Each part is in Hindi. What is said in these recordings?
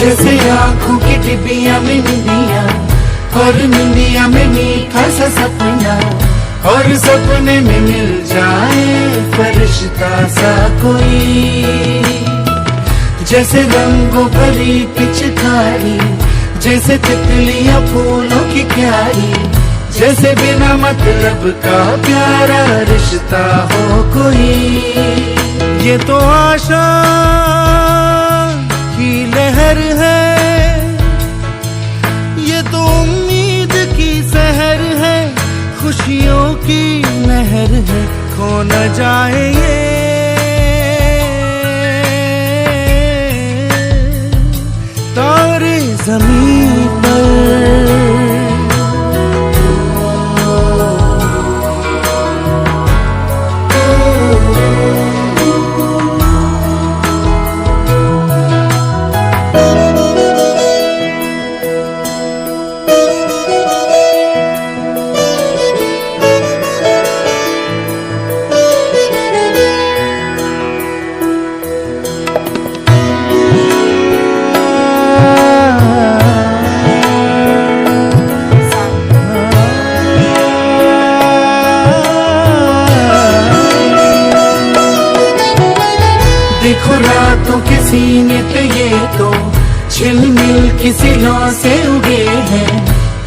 जैसे आँखों की डिबिया में निंदिया, और निंदिया में मीठा सा सपना, और सपने में मिल जाए फरिश्ता सा कोई। जैसे रंगों भरी पिचकारी, जैसे तितलियां फूलों की क्यारी, जैसे बिना मतलब का प्यारा रिश्ता हो कोई। ये तो आशा की लहर है, ये तो उम्मीद की सहर है, खुशियों की लहर है, खो न जाए ये तारे ज़मीन पर। देखो रातों के सीने पे ये तो झिलमिल किसी लौ से उगे हैं,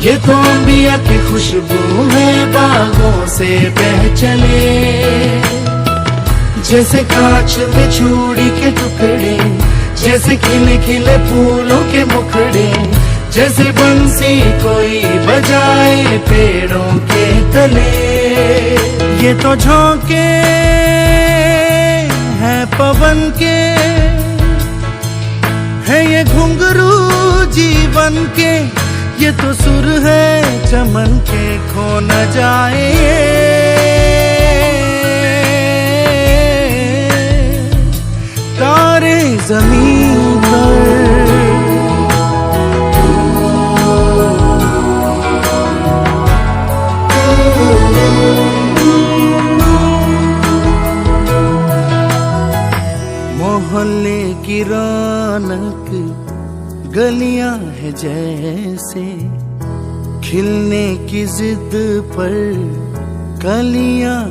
ये तो अंबिया की खुशबू है बागों से बह चले। जैसे कांच में चूड़ी के टुकड़े, जैसे खिले खिले फूलों के मुखड़े, जैसे बंसी कोई बजाए पेड़ों के तले। ये तो झोंके है पवन के, है ये घुंघरू जीवन के, ये तो सुर है चमन के, खो न जाए तारे ज़मीन पर। मोहल्ले की रौनक गलियां है जैसे, खिलने की जिद पर कलियां